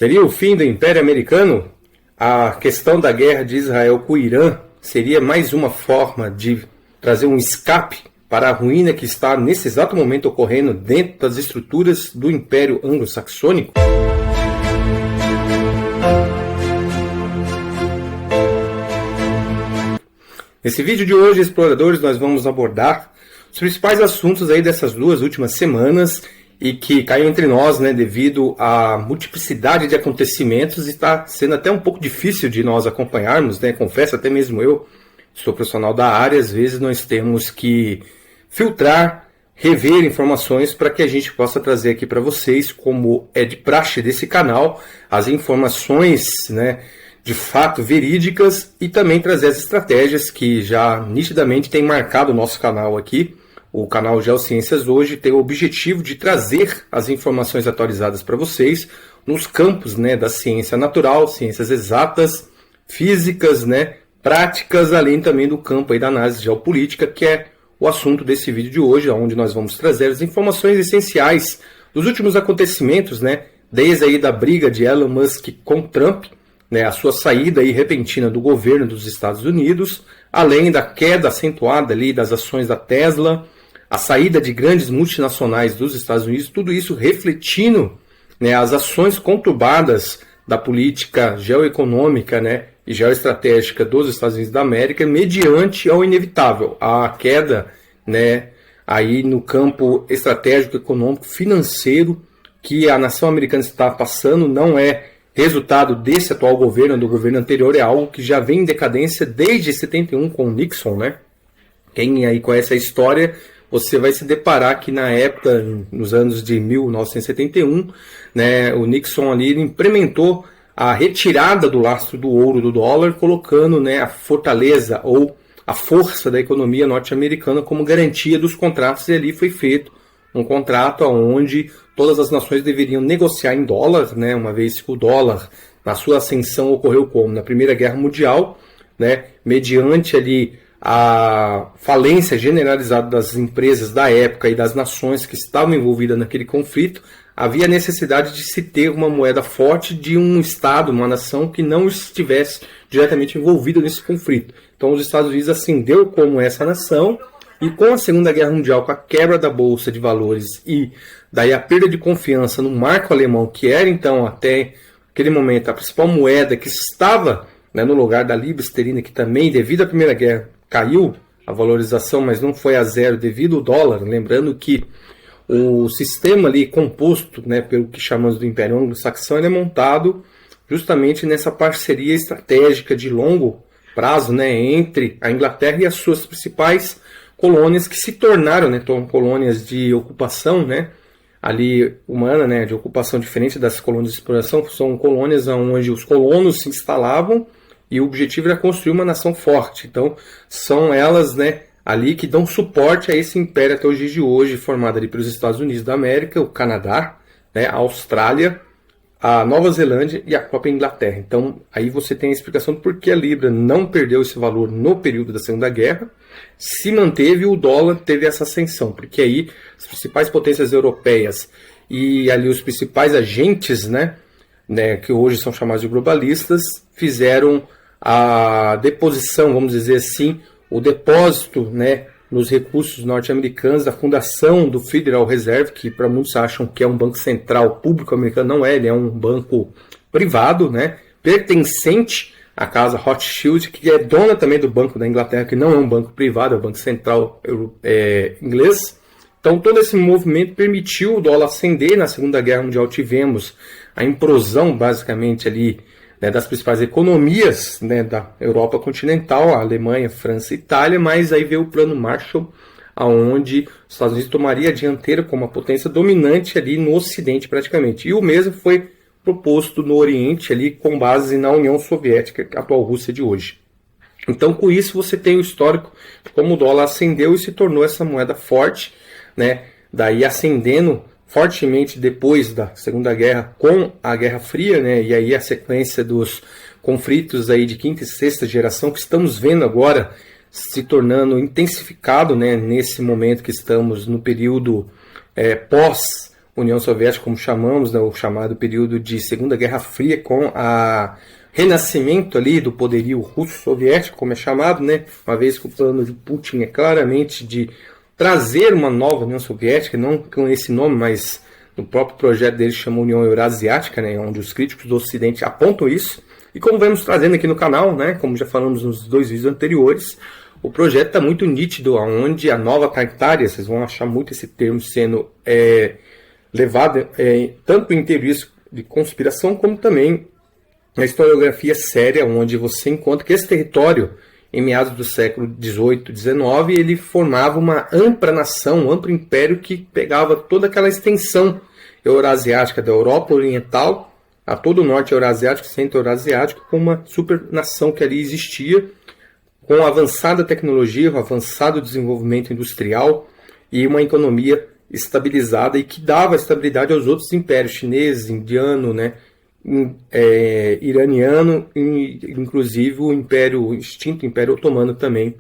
Seria o fim do Império Americano? A questão da guerra de Israel com o Irã seria mais uma forma de trazer um escape para a ruína que está nesse exato momento ocorrendo dentro das estruturas do Império Anglo-Saxônico? Nesse vídeo de hoje, exploradores, nós vamos abordar os principais assuntos aí dessas duas últimas semanas e que caiu entre nós, né, devido à multiplicidade de acontecimentos e está sendo até um pouco difícil de nós acompanharmos, né, confesso, até mesmo eu sou profissional da área, às vezes nós temos que filtrar, rever informações para que a gente possa trazer aqui para vocês, como é de praxe desse canal, as informações, né, de fato verídicas e também trazer as estratégias que já nitidamente têm marcado o nosso canal aqui. O canal Geociências hoje tem o objetivo de trazer as informações atualizadas para vocês nos campos, né, da ciência natural, ciências exatas, físicas, né, práticas, além também do campo aí da análise geopolítica, que é o assunto desse vídeo de hoje, onde nós vamos trazer as informações essenciais dos últimos acontecimentos, né, desde aí da briga de Elon Musk com Trump, né, a sua saída aí repentina do governo dos Estados Unidos, além da queda acentuada ali das ações da Tesla, a saída de grandes multinacionais dos Estados Unidos, tudo isso refletindo, né, as ações conturbadas da política geoeconômica, né, e geoestratégica dos Estados Unidos da América, mediante ao inevitável, a queda, né, aí no campo estratégico, econômico, financeiro que a nação americana está passando, não é resultado desse atual governo, do governo anterior, é algo que já vem em decadência desde 71 com o Nixon, né? Quem aí conhece a história, você vai se deparar que na época, nos anos de 1971, né, o Nixon ali implementou a retirada do lastro do ouro do dólar, colocando, né, a fortaleza ou a força da economia norte-americana como garantia dos contratos, e ali foi feito um contrato onde todas as nações deveriam negociar em dólar, né, uma vez que o dólar, na sua ascensão, ocorreu como? Na Primeira Guerra Mundial, né, mediante ali a falência generalizada das empresas da época e das nações que estavam envolvidas naquele conflito, havia necessidade de se ter uma moeda forte de um Estado, uma nação que não estivesse diretamente envolvida nesse conflito. Então os Estados Unidos ascendeu como essa nação, e com a Segunda Guerra Mundial, com a quebra da Bolsa de Valores e daí a perda de confiança no marco alemão, que era então até aquele momento a principal moeda que estava, né, no lugar da libra esterlina, que também devido à Primeira Guerra caiu a valorização, mas não foi a zero devido ao dólar. Lembrando que o sistema ali composto, né, pelo que chamamos do Império Anglo-Saxão, ele é montado justamente nessa parceria estratégica de longo prazo, né, entre a Inglaterra e as suas principais colônias, que se tornaram, né, colônias de ocupação, né, ali humana, né, de ocupação diferente das colônias de exploração. São colônias onde os colonos se instalavam e o objetivo era construir uma nação forte. Então são elas, né, ali que dão suporte a esse império até os dias de hoje, formado ali pelos Estados Unidos da América, o Canadá, né, a Austrália, a Nova Zelândia e a própria Inglaterra. Então aí você tem a explicação do porquê a libra não perdeu esse valor no período da Segunda Guerra, se manteve, o dólar teve essa ascensão, porque aí as principais potências europeias e ali os principais agentes, né, que hoje são chamados de globalistas, fizeram a deposição, vamos dizer assim, o depósito, né, nos recursos norte-americanos, da fundação do Federal Reserve, que para muitos acham que é um banco central público americano, não é, ele é um banco privado, né, pertencente à casa Rothschild, que é dona também do Banco da Inglaterra, que não é um banco privado, é o Banco Central inglês. Então todo esse movimento permitiu o dólar ascender. Na Segunda Guerra Mundial tivemos a implosão basicamente ali, né, das principais economias, né, da Europa continental, a Alemanha, França e Itália, mas aí veio o Plano Marshall, onde os Estados Unidos tomaria a dianteira como a potência dominante ali no Ocidente praticamente. E o mesmo foi proposto no Oriente, ali com base na União Soviética, a atual Rússia de hoje. Então com isso você tem o histórico de como o dólar ascendeu e se tornou essa moeda forte, né, daí ascendendo fortemente depois da Segunda Guerra com a Guerra Fria, né, e aí a sequência dos conflitos aí de quinta e sexta geração que estamos vendo agora se tornando intensificado, né, nesse momento que estamos no período pós União Soviética, como chamamos, né, o chamado período de Segunda Guerra Fria, com a renascimento ali do poderio russo-soviético, como é chamado, né, uma vez que o plano de Putin é claramente de trazer uma nova União Soviética, não com esse nome, mas no próprio projeto dele chama União Eurasiática, né, onde os críticos do Ocidente apontam isso. E como vamos trazendo aqui no canal, né, como já falamos nos 2 vídeos anteriores, o projeto está muito nítido, onde a nova Tartária, vocês vão achar muito esse termo sendo levado tanto em teorias de conspiração, como também na historiografia séria, onde você encontra que esse território, em meados do século XVIII, XIX, ele formava uma ampla nação, um amplo império que pegava toda aquela extensão eurasiática da Europa Oriental a todo o norte eurasiático, centro-eurasiático, com uma supernação que ali existia, com avançada tecnologia, com avançado desenvolvimento industrial e uma economia estabilizada e que dava estabilidade aos outros impérios, chinês, indiano, né, iraniano, inclusive o extinto Império Otomano também.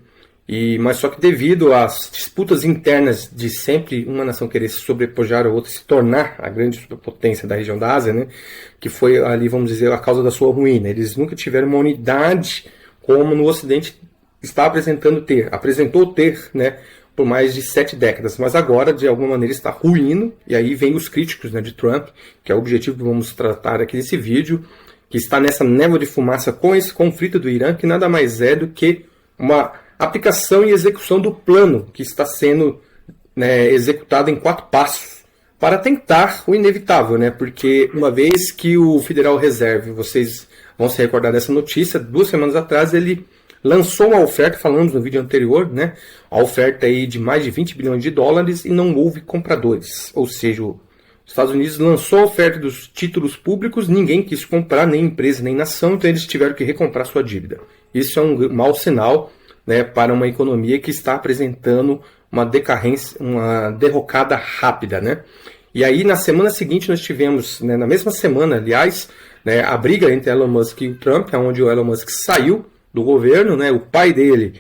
Mas só que devido às disputas internas de sempre uma nação querer se sobrepujar a outra, se tornar a grande superpotência da região da Ásia, né, que foi ali, vamos dizer, a causa da sua ruína. Eles nunca tiveram uma unidade como no Ocidente apresentou ter, né, por mais de 7 décadas, mas agora de alguma maneira está ruindo, e aí vem os críticos, né, de Trump, que é o objetivo que vamos tratar aqui nesse vídeo, que está nessa névoa de fumaça com esse conflito do Irã, que nada mais é do que uma aplicação e execução do plano que está sendo, né, executado em 4 passos, para tentar o inevitável, né, porque uma vez que o Federal Reserve, vocês vão se recordar dessa notícia, 2 semanas atrás ele lançou uma oferta, falamos no vídeo anterior, né? A oferta aí de mais de 20 bilhões de dólares e não houve compradores. Ou seja, os Estados Unidos lançou a oferta dos títulos públicos, ninguém quis comprar, nem empresa, nem nação, então eles tiveram que recomprar sua dívida. Isso é um mau sinal, né, para uma economia que está apresentando uma decarência, uma derrocada rápida, né? E aí na semana seguinte nós tivemos, né, na mesma semana, aliás, né, a briga entre Elon Musk e o Trump, onde o Elon Musk saiu do governo, né? O pai dele,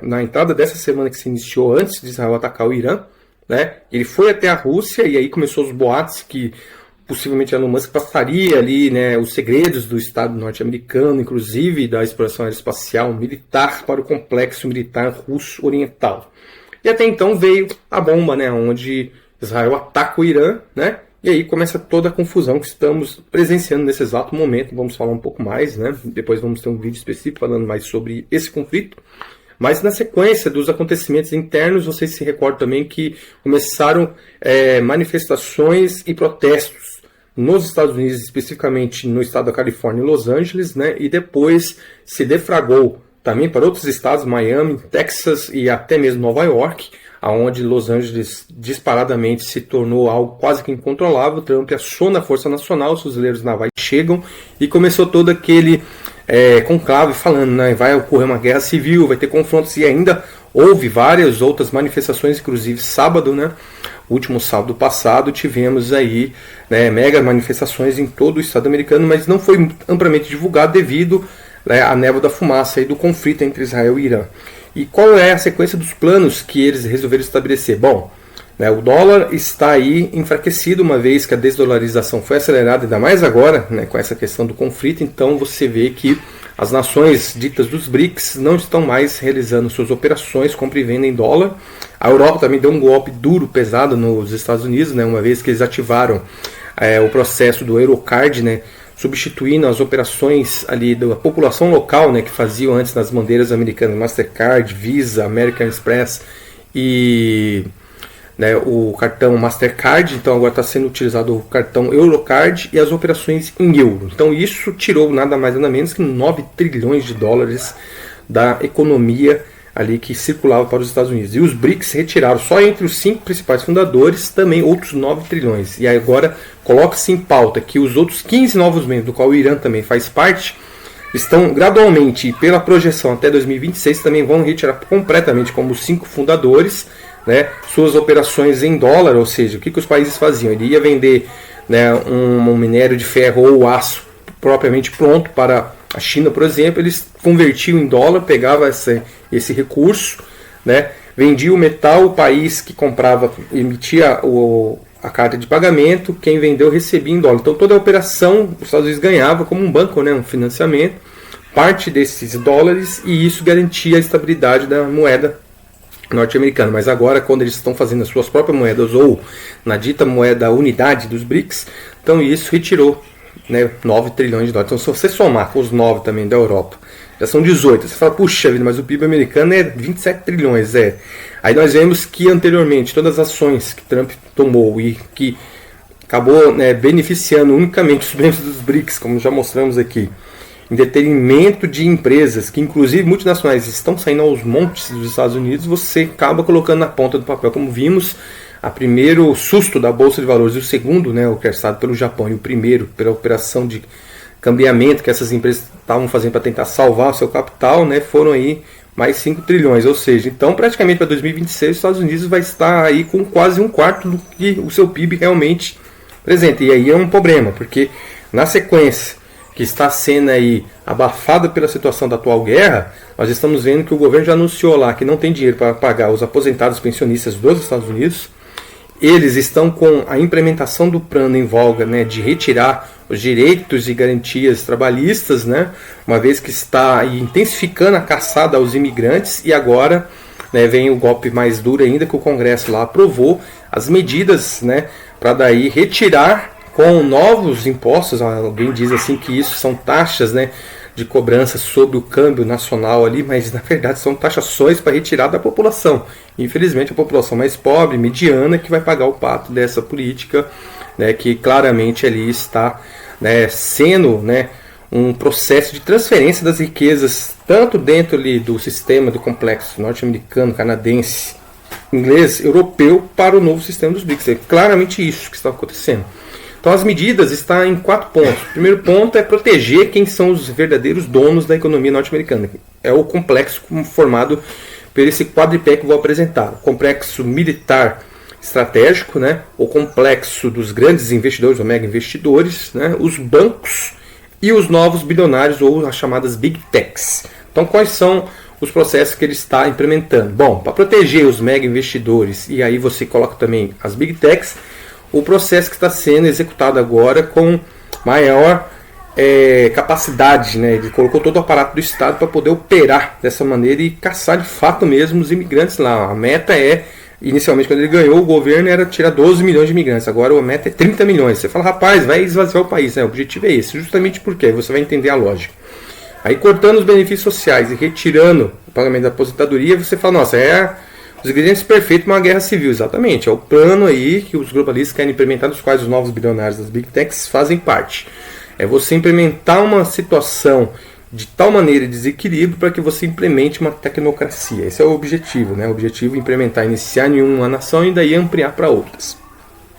na entrada dessa semana que se iniciou antes de Israel atacar o Irã, né? Ele foi até a Rússia e aí começou os boatos que possivelmente Elon Musk passaria ali, né, os segredos do Estado norte-americano, inclusive da exploração aeroespacial militar para o complexo militar russo oriental. E até então veio a bomba, né, onde Israel ataca o Irã, né? E aí começa toda a confusão que estamos presenciando nesse exato momento. Vamos falar um pouco mais, né? Depois vamos ter um vídeo específico falando mais sobre esse conflito. Mas na sequência dos acontecimentos internos, vocês se recordam também que começaram manifestações e protestos nos Estados Unidos, especificamente no estado da Califórnia e Los Angeles, né? E depois se deflagrou também para outros estados, Miami, Texas e até mesmo Nova York, aonde Los Angeles disparadamente se tornou algo quase que incontrolável. Trump aciona a Força Nacional, os fuzileiros navais chegam e começou todo aquele conclave falando, né, vai ocorrer uma guerra civil, vai ter confrontos, e ainda houve várias outras manifestações, inclusive sábado, né, último sábado passado, tivemos aí, né, mega manifestações em todo o estado americano, mas não foi amplamente divulgado devido, né, à névoa da fumaça e do conflito entre Israel e Irã. E qual é a sequência dos planos que eles resolveram estabelecer? Bom, né, o dólar está aí enfraquecido, uma vez que a desdolarização foi acelerada, ainda mais agora, né, com essa questão do conflito. Então você vê que as nações ditas dos BRICS não estão mais realizando suas operações, compra e venda em dólar. A Europa também deu um golpe duro, pesado nos Estados Unidos, né, uma vez que eles ativaram o processo do Eurocard, né, substituindo as operações ali da população local, né, que faziam antes nas bandeiras americanas, Mastercard, Visa, American Express e, né, o cartão Mastercard. Então agora está sendo utilizado o cartão Eurocard e as operações em euro. Então isso tirou nada mais nada menos que 9 trilhões de dólares da economia ali que circulava para os Estados Unidos. E os BRICS retiraram só entre os 5 principais fundadores também outros 9 trilhões. E agora coloca-se em pauta que os outros 15 novos membros, do qual o Irã também faz parte, estão gradualmente, e pela projeção até 2026, também vão retirar completamente, como os 5 fundadores, né, suas operações em dólar. Ou seja, o que os países faziam? Ele ia vender, né, um minério de ferro ou aço propriamente pronto para a China, por exemplo, eles convertiam em dólar, pegava esse recurso, né, vendia o metal, o país que comprava emitia a carta de pagamento, quem vendeu recebia em dólar. Então toda a operação os Estados Unidos ganhava como um banco, né, um financiamento, parte desses dólares, e isso garantia a estabilidade da moeda norte-americana. Mas agora, quando eles estão fazendo as suas próprias moedas, ou na dita moeda unidade dos BRICS, então isso retirou, né, 9 trilhões de dólares. Então se você somar com os 9 também da Europa, já são 18. Você fala, puxa vida, mas o PIB americano é 27 trilhões. Aí nós vemos que anteriormente todas as ações que Trump tomou e que acabou, né, beneficiando unicamente os membros dos BRICS, como já mostramos aqui, em detrimento de empresas que inclusive multinacionais estão saindo aos montes dos Estados Unidos, você acaba colocando na ponta do papel, como vimos, a primeiro susto da Bolsa de Valores, e o segundo, né, orquestrado pelo Japão, e o primeiro pela operação de cambiamento que essas empresas estavam fazendo para tentar salvar o seu capital, né, foram aí mais 5 trilhões, ou seja, então praticamente para 2026 os Estados Unidos vai estar aí com quase um quarto do que o seu PIB realmente presente, e aí é um problema, porque na sequência que está sendo aí abafada pela situação da atual guerra, nós estamos vendo que o governo já anunciou lá que não tem dinheiro para pagar os aposentados pensionistas dos Estados Unidos. Eles estão com a implementação do plano em voga, né, de retirar os direitos e garantias trabalhistas, né, uma vez que está intensificando a caçada aos imigrantes, e agora, né, vem o golpe mais duro ainda, que o Congresso lá aprovou as medidas, né, para daí retirar com novos impostos. Alguém diz assim que isso são taxas, né, de cobrança sobre o câmbio nacional ali, mas na verdade são taxações para retirar da população. Infelizmente a população mais pobre, mediana, que vai pagar o pato dessa política, né, que claramente ali está, né, sendo, né, um processo de transferência das riquezas, tanto dentro ali do sistema do complexo norte-americano, canadense, inglês, europeu, para o novo sistema dos BRICS. É claramente isso que está acontecendo. Então as medidas estão em 4 pontos. O primeiro ponto é proteger quem são os verdadeiros donos da economia norte-americana. É o complexo formado por esse quadripé que eu vou apresentar. O complexo militar estratégico, né? O complexo dos grandes investidores, ou mega investidores, né? Os bancos e os novos bilionários, ou as chamadas Big Techs. Então quais são os processos que ele está implementando? Bom, para proteger os mega investidores, e aí você coloca também as Big Techs, o processo que está sendo executado agora com maior capacidade, né? Ele colocou todo o aparato do Estado para poder operar dessa maneira e caçar de fato mesmo os imigrantes lá. A meta inicialmente quando ele ganhou o governo, era tirar 12 milhões de imigrantes, agora a meta é 30 milhões. Você fala, rapaz, vai esvaziar o país, né? O objetivo é esse, justamente porque você vai entender a lógica. Aí cortando os benefícios sociais e retirando o pagamento da aposentadoria, você fala, nossa, os ingredientes perfeitos para uma guerra civil. Exatamente, é o plano aí que os globalistas querem implementar, dos quais os novos bilionários das Big Techs fazem parte. É você implementar uma situação de tal maneira de desequilíbrio para que você implemente uma tecnocracia. Esse é o objetivo, né? O objetivo é implementar, iniciar em uma nação e daí ampliar para outras.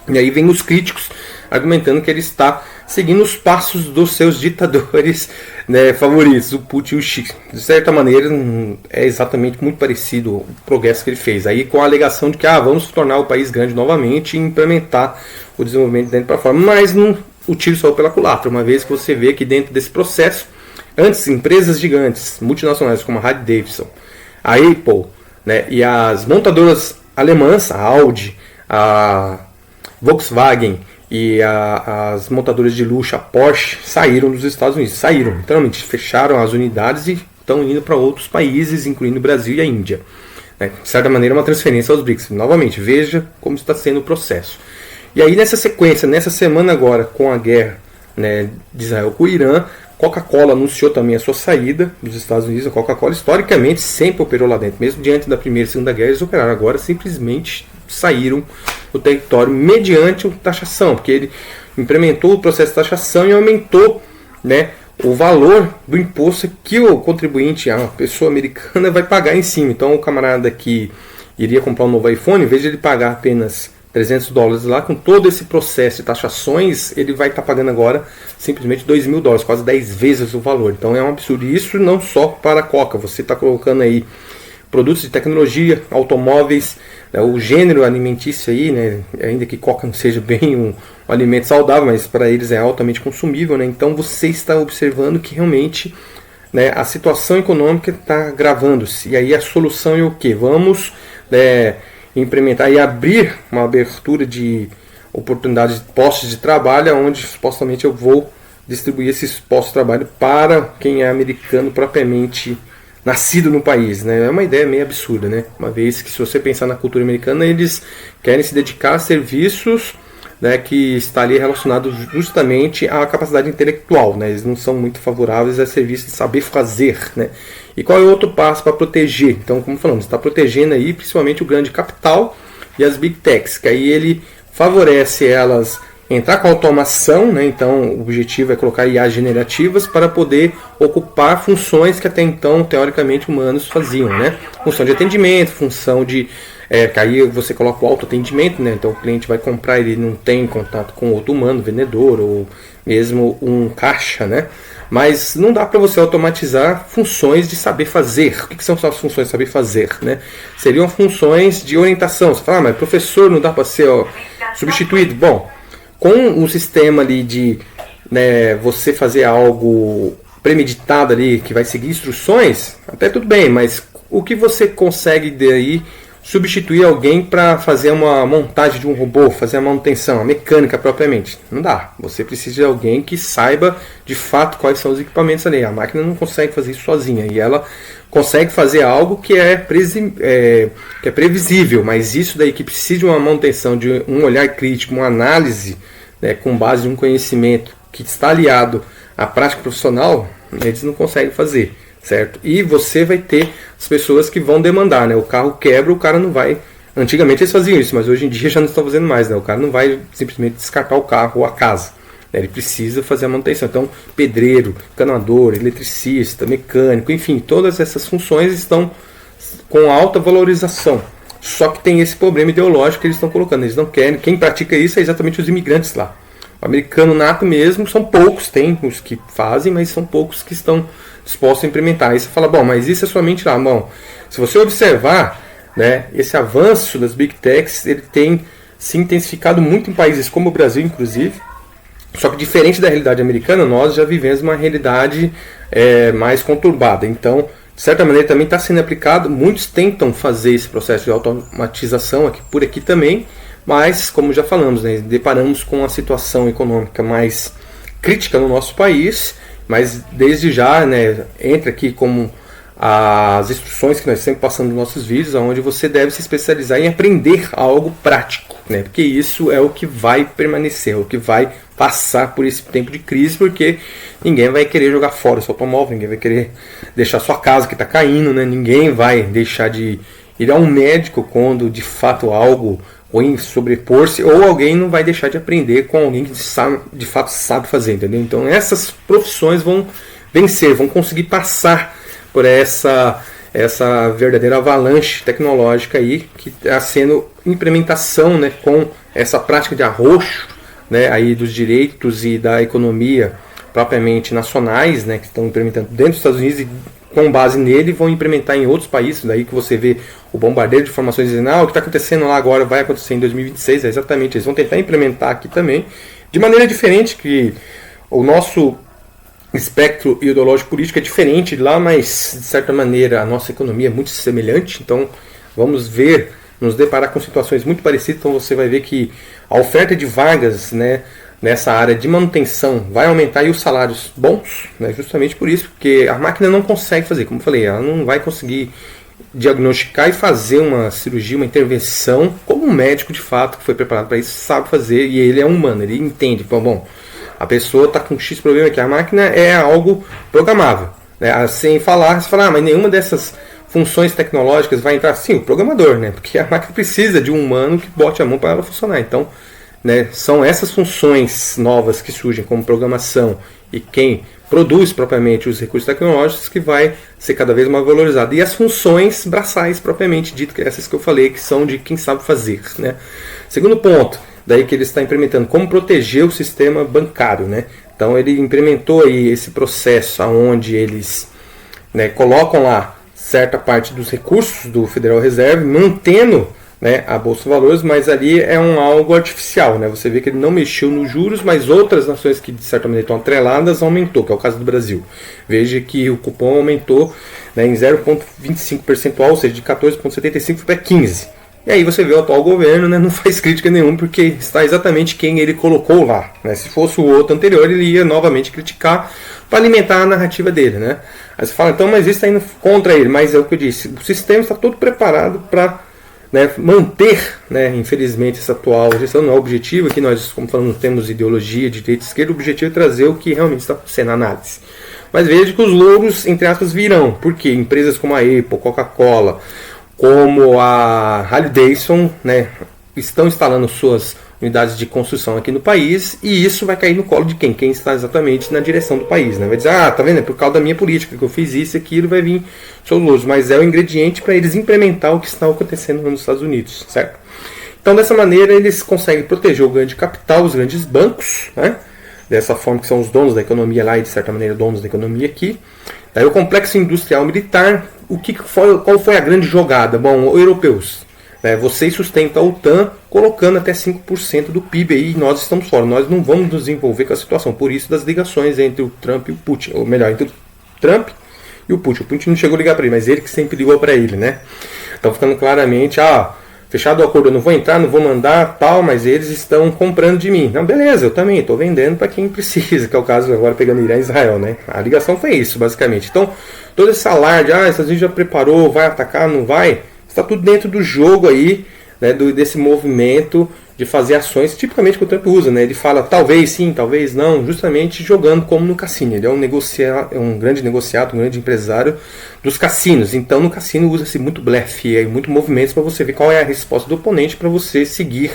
E aí vem os críticos argumentando que ele está seguindo os passos dos seus ditadores, né, favoritos, o Putin e o Xi. De certa maneira, é exatamente muito parecido o progresso que ele fez. Aí com a alegação de que vamos tornar o país grande novamente e implementar o desenvolvimento de dentro para fora. Mas o tiro saiu pela culatra, uma vez que você vê que dentro desse processo, antes empresas gigantes, multinacionais como a Harley Davidson, a Apple, né, e as montadoras alemãs, a Audi, a Volkswagen e as montadoras de luxo, a Porsche, saíram dos Estados Unidos. Saíram, literalmente, fecharam as unidades e estão indo para outros países, incluindo o Brasil e a Índia. De certa maneira, uma transferência aos BRICS. Novamente, veja como está sendo o processo. E aí, nessa sequência, nessa semana agora, com a guerra, né, de Israel com o Irã, Coca-Cola anunciou também a sua saída dos Estados Unidos. A Coca-Cola, historicamente, sempre operou lá dentro. Mesmo diante da Primeira e Segunda Guerra, eles operaram. Agora, simplesmente saíram do território mediante a taxação, porque ele implementou o processo de taxação e aumentou, né, o valor do imposto que o contribuinte, a pessoa americana, vai pagar em cima. Então, o camarada que iria comprar um novo iPhone, em vez de ele pagar apenas $300 lá, com todo esse processo de taxações, ele vai estar pagando agora simplesmente $2.000, quase 10 vezes o valor. Então é um absurdo. E isso não só para a Coca, você está colocando aí produtos de tecnologia, automóveis, né, o gênero alimentício aí, né, ainda que Coca não seja bem um alimento saudável, mas para eles é altamente consumível, né, então você está observando que realmente, né, a situação econômica está agravando-se. E aí a solução é o quê? Vamos implementar e abrir uma abertura de oportunidades de postos de trabalho, onde supostamente eu vou distribuir esses postos de trabalho para quem é americano propriamente nascido no país, né? É uma ideia meio absurda, né? Uma vez que, se você pensar na cultura americana, eles querem se dedicar a serviços, né, que está ali relacionado justamente à capacidade intelectual, né? Eles não são muito favoráveis a serviços de saber fazer, né? E qual é o outro passo para proteger? Então, como falamos, está protegendo aí principalmente o grande capital e as big techs, que aí ele favorece elas entrar com automação, né? Então o objetivo é colocar IA generativas para poder ocupar funções que até então, teoricamente, humanos faziam, né? Função de atendimento, função de... que aí você coloca o autoatendimento, né? Então o cliente vai comprar, ele não tem contato com outro humano, vendedor ou mesmo um caixa, né? Mas não dá para você automatizar funções de saber fazer. O que são as funções de saber fazer, né? Seriam funções de orientação. Você fala, mas professor não dá para ser substituído? Bom, com um sistema ali de, né, você fazer algo premeditado ali, que vai seguir instruções, até tudo bem, mas o que você consegue daí substituir alguém para fazer uma montagem de um robô, fazer a manutenção, a mecânica propriamente? Não dá. Você precisa de alguém que saiba de fato quais são os equipamentos ali. A máquina não consegue fazer isso sozinha, e ela consegue fazer algo que é previsível, mas isso daí que precisa de uma manutenção, de um olhar crítico, uma análise, né, com base em um conhecimento que está aliado à prática profissional, eles não conseguem fazer, certo? E você vai ter as pessoas que vão demandar, né? O carro quebra, o cara não vai... Antigamente eles faziam isso, mas hoje em dia já não estão fazendo mais, né? O cara não vai simplesmente descartar o carro ou a casa, né? Ele precisa fazer a manutenção. Então, pedreiro, encanador, eletricista, mecânico, enfim, todas essas funções estão com alta valorização. Só que tem esse problema ideológico que eles estão colocando. Eles não querem. Quem pratica isso é exatamente os imigrantes lá. O americano nato mesmo, são poucos, tem os que fazem, mas são poucos que estão dispostos a implementar. Aí você fala, bom, mas isso é somente lá. Bom, se você observar, né, esse avanço das Big Techs, ele tem se intensificado muito em países como o Brasil, inclusive. Só que diferente da realidade americana, nós já vivemos uma realidade mais conturbada. Então, de certa maneira, também está sendo aplicado. Muitos tentam fazer esse processo de automatização aqui, por aqui também, mas, como já falamos, né, deparamos com uma situação econômica mais crítica no nosso país, mas desde já, né, entra aqui como as instruções que nós sempre passamos nos nossos vídeos, onde você deve se especializar em aprender algo prático, né, porque isso é o que vai permanecer, é o que vai passar por esse tempo de crise, porque ninguém vai querer jogar fora o seu automóvel, ninguém vai querer deixar sua casa que está caindo, né, ninguém vai deixar de ir a um médico quando de fato algo ou em sobrepor-se, ou alguém não vai deixar de aprender com alguém que de fato sabe fazer, entendeu? Então essas profissões vão vencer, vão conseguir passar por essa verdadeira avalanche tecnológica aí, que está sendo implementação, né, com essa prática de arroxo, né, aí dos direitos e da economia propriamente nacionais, né, que estão implementando dentro dos Estados Unidos e com base nele vão implementar em outros países. Daí que você vê o bombardeio de informações dizendo, o que está acontecendo lá agora vai acontecer em 2026, exatamente, eles vão tentar implementar aqui também, de maneira diferente, que o nosso espectro ideológico político é diferente de lá, mas de certa maneira a nossa economia é muito semelhante, então vamos nos deparar com situações muito parecidas. Então você vai ver que a oferta de vagas, né, nessa área de manutenção vai aumentar e os salários bons, né, justamente por isso, porque a máquina não consegue fazer, como eu falei, ela não vai conseguir diagnosticar e fazer uma cirurgia, uma intervenção, como um médico de fato que foi preparado para isso sabe fazer, e ele é humano, ele entende, bom, a pessoa está com X problema aqui, a máquina é algo programável, né, sem falar, mas nenhuma dessas funções tecnológicas vai entrar, sim, o programador, né, porque a máquina precisa de um humano que bote a mão para ela funcionar. Então, né, são essas funções novas que surgem como programação e quem produz propriamente os recursos tecnológicos que vai ser cada vez mais valorizado. E as funções braçais propriamente dito, essas que eu falei, que são de quem sabe fazer, né. Segundo ponto, daí que ele está implementando, como proteger o sistema bancário, né. Então ele implementou aí esse processo onde eles, né, colocam lá certa parte dos recursos do Federal Reserve, mantendo, né, a Bolsa de Valores, mas ali é algo artificial, né? Você vê que ele não mexeu nos juros, mas outras nações que de certa maneira estão atreladas aumentou, que é o caso do Brasil. Veja que o cupom aumentou, né, em 0,25%, ou seja, de 14,75 para 15%. E aí você vê o atual governo, né, não faz crítica nenhuma, porque está exatamente quem ele colocou lá. Né? Se fosse o outro anterior, ele ia novamente criticar para alimentar a narrativa dele. Né? Aí você fala, então, mas isso está indo contra ele. Mas é o que eu disse, o sistema está todo preparado para, né, manter, né, infelizmente, essa atual gestão. Não é o objetivo, aqui nós, como falamos, temos ideologia de direita e esquerda, o objetivo é trazer o que realmente está sendo análise. Mas veja que os louros, entre aspas, virão. Porque empresas como a Apple, Coca-Cola, como a Harley-Davidson, né, estão instalando suas unidades de construção aqui no país, e isso vai cair no colo de quem? Quem está exatamente na direção do país. Né? Vai dizer, tá vendo? É por causa da minha política que eu fiz isso e aquilo, vai vir seus louros. Mas é o ingrediente para eles implementar o que está acontecendo nos Estados Unidos, certo? Então, dessa maneira, eles conseguem proteger o grande capital, os grandes bancos, né? Dessa forma que são os donos da economia lá e, de certa maneira, donos da economia aqui. Daí o complexo industrial militar, qual foi a grande jogada? Bom, europeus, vocês sustentam a OTAN colocando até 5% do PIB aí, e nós estamos fora, nós não vamos nos envolver com a situação, por isso das ligações entre o Trump e o Putin, ou melhor, entre o Trump e o Putin não chegou a ligar para ele, mas ele que sempre ligou para ele, né? Então ficando claramente, fechado o acordo, eu não vou entrar, não vou mandar, tal, mas eles estão comprando de mim. Não, beleza, eu também estou vendendo para quem precisa, que é o caso agora pegando Irã e Israel, né? A ligação foi isso, basicamente. Então, todo esse alarde, Estados Unidos já preparou, vai atacar, não vai, está tudo dentro do jogo aí, né, desse movimento de fazer ações, tipicamente que o Trump usa, né? Ele fala talvez sim, talvez não, justamente jogando como no cassino. Ele é um grande negociado, um grande empresário dos cassinos. Então no cassino usa-se muito blefe e muito movimentos para você ver qual é a resposta do oponente para você seguir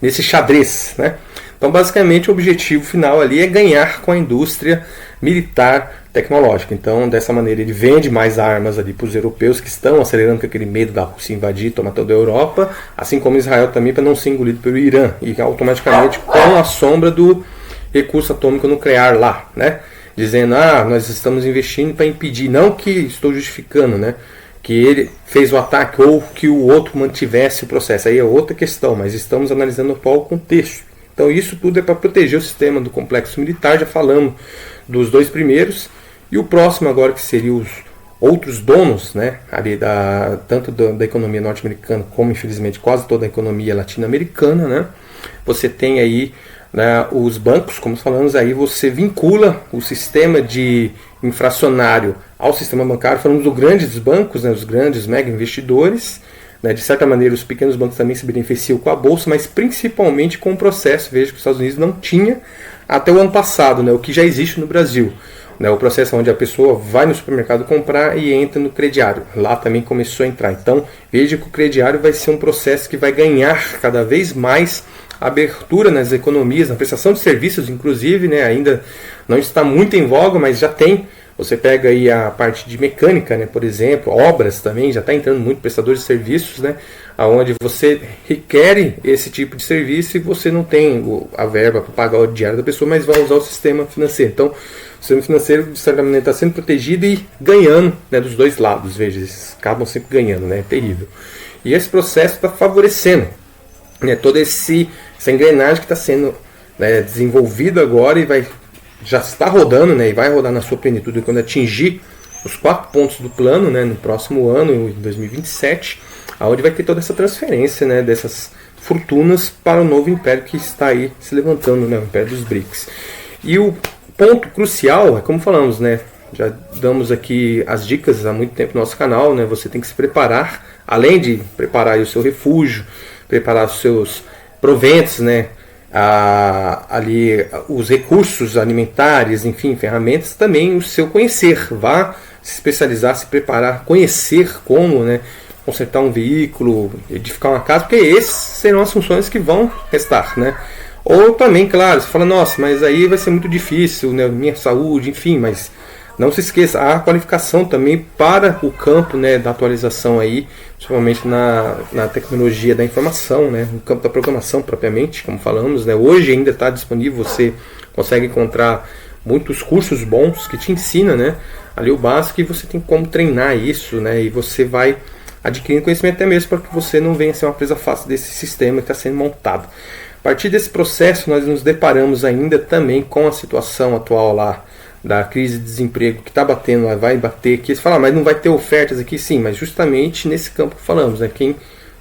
nesse xadrez, né? Então basicamente o objetivo final ali é ganhar com a indústria militar tecnológica. Então dessa maneira ele vende mais armas ali para os europeus que estão acelerando com aquele medo da Rússia invadir, tomar toda a Europa, assim como Israel também, para não ser engolido pelo Irã e automaticamente com a sombra do recurso atômico nuclear lá, né? Dizendo, nós estamos investindo para impedir, não que estou justificando, né, que ele fez o ataque ou que o outro mantivesse o processo, aí é outra questão, mas estamos analisando o atual contexto. Então isso tudo é para proteger o sistema do complexo militar, já falamos dos dois primeiros, e o próximo agora que seria os outros donos, né, ali tanto da economia norte-americana como infelizmente quase toda a economia latino-americana, né, você tem aí, né, os bancos, como falamos aí, você vincula o sistema de infracionário ao sistema bancário, falamos dos grandes bancos, né, os grandes mega investidores, né, de certa maneira os pequenos bancos também se beneficiam com a bolsa, mas principalmente com o processo, veja que os Estados Unidos não tinha até o ano passado, né, o que já existe no Brasil. Né, o processo onde a pessoa vai no supermercado comprar e entra no crediário. Lá também começou a entrar. Então, veja que o crediário vai ser um processo que vai ganhar cada vez mais abertura nas economias, na prestação de serviços, inclusive, né, ainda não está muito em voga, mas já tem. Você pega aí a parte de mecânica, né, por exemplo, obras também, já está entrando muito prestadores de serviços, né, onde você requer esse tipo de serviço e você não tem a verba para pagar o diário da pessoa, mas vai usar o sistema financeiro. Então, o sistema financeiro, de certa maneira, está sendo protegido e ganhando, né, dos dois lados. Veja, eles acabam sempre ganhando, né, é terrível. E esse processo está favorecendo, né, toda essa engrenagem que está sendo, né, desenvolvida agora e já está rodando, né, e vai rodar na sua plenitude quando atingir os 4 pontos do plano, né, no próximo ano, em 2027, onde vai ter toda essa transferência, né, dessas fortunas para o novo império que está aí se levantando, né, o império dos BRICS. E o ponto crucial é, como falamos, né, já damos aqui as dicas há muito tempo no nosso canal, né, você tem que se preparar, além de preparar aí o seu refúgio, preparar os seus proventos, né, ali os recursos alimentares, enfim, ferramentas, também o seu conhecer, vá se especializar, se preparar, conhecer como, né, consertar um veículo, edificar uma casa, porque essas serão as funções que vão restar, né. Ou também, claro, você fala, nossa, mas aí vai ser muito difícil, né, minha saúde, enfim, mas não se esqueça, há qualificação também para o campo, né, da atualização aí, principalmente na tecnologia da informação, né, no campo da programação propriamente, como falamos, né, hoje ainda está disponível, você consegue encontrar muitos cursos bons que te ensinam, né, ali o básico, e você tem como treinar isso, né, e você vai adquirindo conhecimento até mesmo para que você não venha ser uma presa fácil desse sistema que está sendo montado. A partir desse processo, nós nos deparamos ainda também com a situação atual lá da crise de desemprego que está batendo, vai bater aqui. Você fala, mas não vai ter ofertas aqui? Sim, mas justamente nesse campo que falamos, né? Quem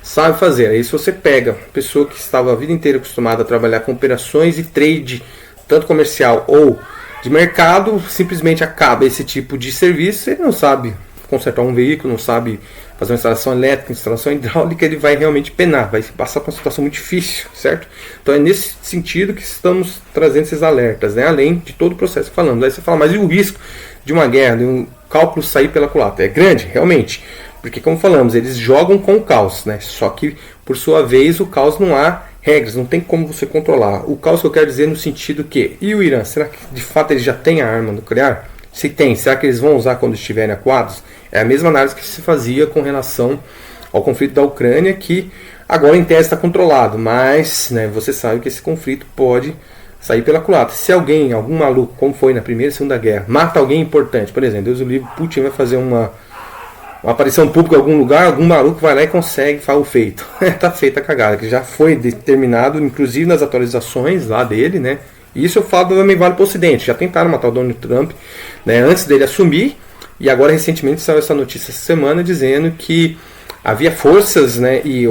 sabe fazer. Aí se você pega uma pessoa que estava a vida inteira acostumada a trabalhar com operações e trade, tanto comercial ou de mercado, simplesmente acaba esse tipo de serviço, ele não sabe consertar um veículo, não sabe fazer uma instalação elétrica, instalação hidráulica, ele vai realmente penar, vai passar por uma situação muito difícil, certo? Então é nesse sentido que estamos trazendo esses alertas, né? Além de todo o processo que falamos. Aí você fala, mas e o risco de uma guerra, de um cálculo sair pela culatra? É grande, realmente, porque como falamos, eles jogam com o caos, né? Só que, por sua vez, o caos não há regras, não tem como você controlar. O caos que eu quero dizer no sentido que, e o Irã, será que de fato ele já tem a arma nuclear? Se tem, será que eles vão usar quando estiverem acuados? É a mesma análise que se fazia com relação ao conflito da Ucrânia, que agora em tese está controlado, mas né, você sabe que esse conflito pode sair pela culatra. Se alguém, algum maluco, como foi na Primeira e Segunda Guerra, mata alguém importante, por exemplo, Deus o livre, Putin vai fazer uma aparição pública em algum lugar, algum maluco vai lá e consegue, faz o feito. Tá feita a cagada, que já foi determinado, inclusive nas atualizações lá dele, né? E isso eu falo também vale para o Ocidente. Já tentaram matar o Donald Trump, né, antes dele assumir, e agora recentemente saiu essa notícia essa semana dizendo que havia forças, né, e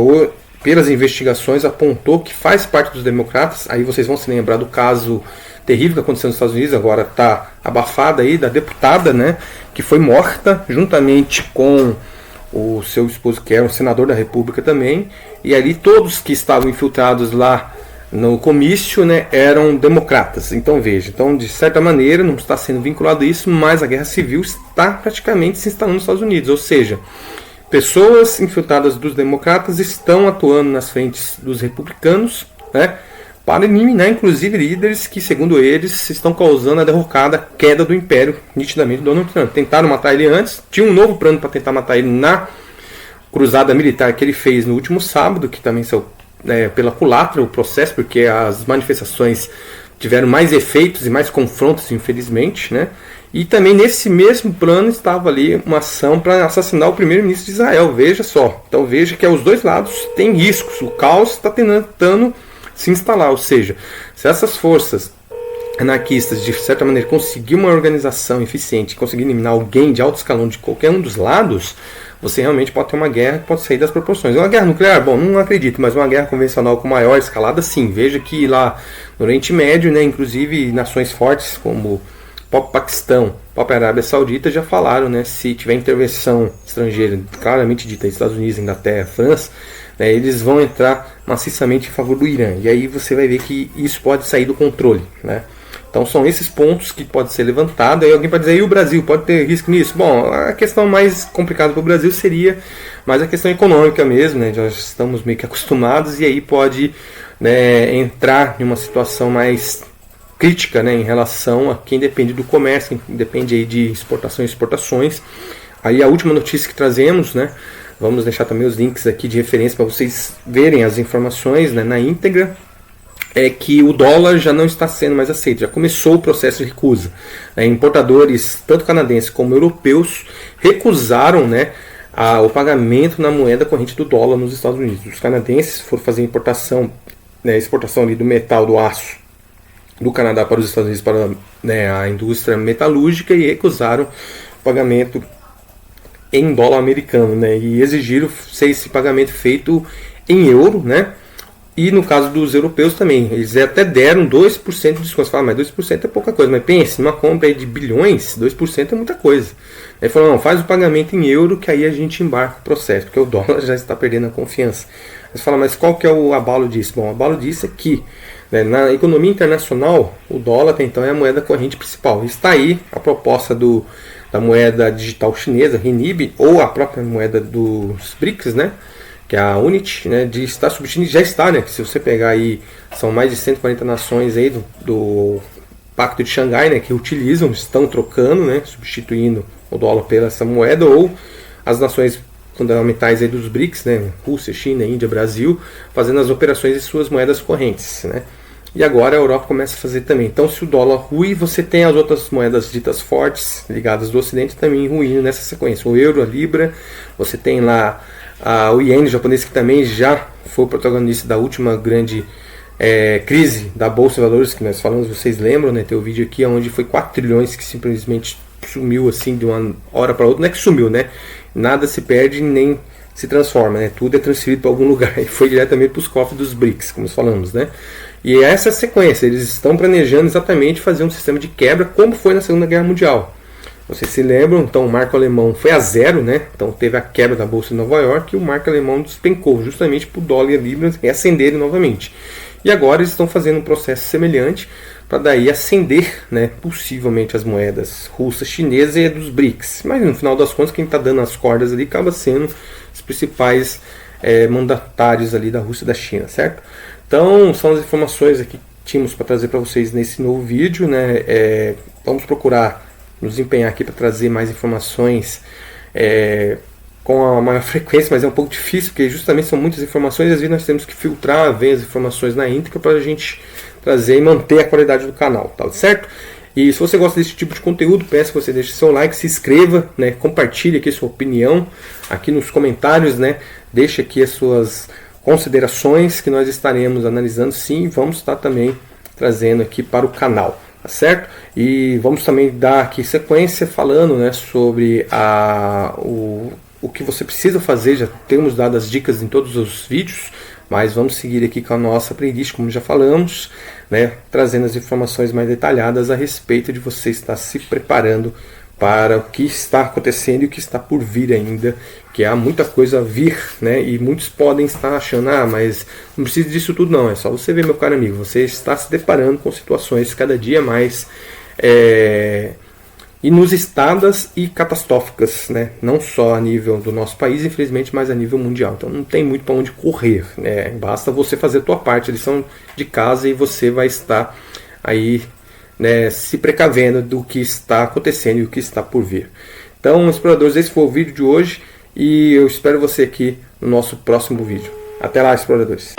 pelas investigações apontou que faz parte dos democratas. Aí vocês vão se lembrar do caso terrível que aconteceu nos Estados Unidos, agora está abafada aí, da deputada, né, que foi morta juntamente com o seu esposo, que era um senador da República também, e ali todos que estavam infiltrados lá no comício, né, eram democratas. Então veja, então de certa maneira não está sendo vinculado a isso, mas a guerra civil está praticamente se instalando nos Estados Unidos, ou seja, pessoas infiltradas dos democratas estão atuando nas frentes dos republicanos, né, para eliminar inclusive líderes que, segundo eles, estão causando a derrocada, a queda do império, nitidamente, do Donald Trump. Tentaram matar ele antes, tinha um novo plano para tentar matar ele na cruzada militar que ele fez no último sábado, que também saiu pela culatra o processo, porque as manifestações tiveram mais efeitos e mais confrontos, infelizmente, né? E também nesse mesmo plano estava ali uma ação para assassinar o primeiro-ministro de Israel, veja só. Então veja que os dois lados têm riscos, o caos está tentando se instalar, ou seja, se essas forças anarquistas de certa maneira conseguir uma organização eficiente, conseguir eliminar alguém de alto escalão de qualquer um dos lados, você realmente pode ter uma guerra que pode sair das proporções. Uma guerra nuclear, bom, não acredito, mas uma guerra convencional com maior escalada, sim. Veja que lá no Oriente Médio, né, inclusive nações fortes como o próprio Paquistão, a própria Arábia Saudita já falaram, né, se tiver intervenção estrangeira, claramente dita, Estados Unidos, Inglaterra, França, né, eles vão entrar maciçamente em favor do Irã. E aí você vai ver que isso pode sair do controle, né? Então são esses pontos que podem ser levantados. Aí alguém pode dizer, e o Brasil pode ter risco nisso? Bom, a questão mais complicada para o Brasil seria mais a questão econômica mesmo, né? Já estamos meio que acostumados e aí pode, né, entrar em uma situação mais crítica, né, em relação a quem depende do comércio, quem depende aí de exportações e exportações. Aí a última notícia que trazemos, né? Vamos deixar também os links aqui de referência para vocês verem as informações, né, na íntegra. É que o dólar já não está sendo mais aceito, já começou o processo de recusa. Importadores, tanto canadenses como europeus, recusaram, né, o pagamento na moeda corrente do dólar nos Estados Unidos. Os canadenses foram fazer importação, né, exportação ali do metal, do aço, do Canadá para os Estados Unidos, para, né, a indústria metalúrgica, e recusaram o pagamento em dólar americano, né, e exigiram ser esse pagamento feito em euro, né. E no caso dos europeus também, eles até deram 2% de desconto. Você fala, mas 2% é pouca coisa. Mas pense, numa compra aí de bilhões, 2% é muita coisa. Aí falou, não, faz o pagamento em euro que aí a gente embarca o processo, porque o dólar já está perdendo a confiança. Aí você fala, mas qual que é o abalo disso? Bom, o abalo disso é que, né, na economia internacional, o dólar então é a moeda corrente principal. Está aí a proposta da moeda digital chinesa, renminbi, ou a própria moeda dos BRICS, né? Que é a Unity, né, de estar substituindo, já está, né, que se você pegar aí, são mais de 140 nações aí do Pacto de Xangai, né, que utilizam, estão trocando, né, substituindo o dólar pela essa moeda, ou as nações fundamentais aí dos BRICS, né, Rússia, China, Índia, Brasil, fazendo as operações de suas moedas correntes, né. E agora a Europa começa a fazer também. Então, se o dólar ruir, você tem as outras moedas ditas fortes, ligadas do Ocidente, também ruindo nessa sequência. O euro, a libra, você tem lá o iene japonês, que também já foi o protagonista da última grande crise da Bolsa de Valores, que nós falamos, vocês lembram, né? Tem o vídeo aqui onde foi 4 trilhões que simplesmente sumiu assim de uma hora para outra. Não é que sumiu, né? Nada se perde nem se transforma, né? Tudo é transferido para algum lugar e foi diretamente para os cofres dos BRICS, como falamos, né? E essa é a sequência, eles estão planejando exatamente fazer um sistema de quebra como foi na Segunda Guerra Mundial. Vocês se lembram, então o marco alemão foi a zero, né? Então teve a quebra da Bolsa de Nova York e o marco alemão despencou justamente para o dólar e a libra reacenderem novamente. E agora eles estão fazendo um processo semelhante para daí acender, né, possivelmente as moedas russas, chinesas e dos BRICS. Mas no final das contas quem está dando as cordas ali acaba sendo os principais mandatários ali da Rússia e da China, certo? Então são as informações aqui que tínhamos para trazer para vocês nesse novo vídeo, né? Vamos procurar nos empenhar aqui para trazer mais informações com a maior frequência, mas é um pouco difícil, porque justamente são muitas informações e às vezes nós temos que filtrar, ver as informações na íntegra para a gente trazer e manter a qualidade do canal, tá certo? E se você gosta desse tipo de conteúdo, peço que você deixe seu like, se inscreva, né, compartilhe aqui sua opinião aqui nos comentários, né, deixe aqui as suas considerações que nós estaremos analisando, sim, vamos estar também trazendo aqui para o canal. Tá certo? E vamos também dar aqui sequência falando, né, sobre o que você precisa fazer. Já temos dado as dicas em todos os vídeos, mas vamos seguir aqui com a nossa playlist, como já falamos, né, trazendo as informações mais detalhadas a respeito de você estar se preparando para o que está acontecendo e o que está por vir ainda, que há muita coisa a vir, né? E muitos podem estar achando, mas não precisa disso tudo não, é só você ver, meu caro amigo, você está se deparando com situações cada dia mais inusitadas e catastróficas, né? Não só a nível do nosso país, infelizmente, mas a nível mundial. Então não tem muito para onde correr, né? Basta você fazer a tua parte, a lição de casa, e você vai estar aí, né, se precavendo do que está acontecendo e o que está por vir. Então, exploradores, esse foi o vídeo de hoje e eu espero você aqui no nosso próximo vídeo. Até lá, exploradores!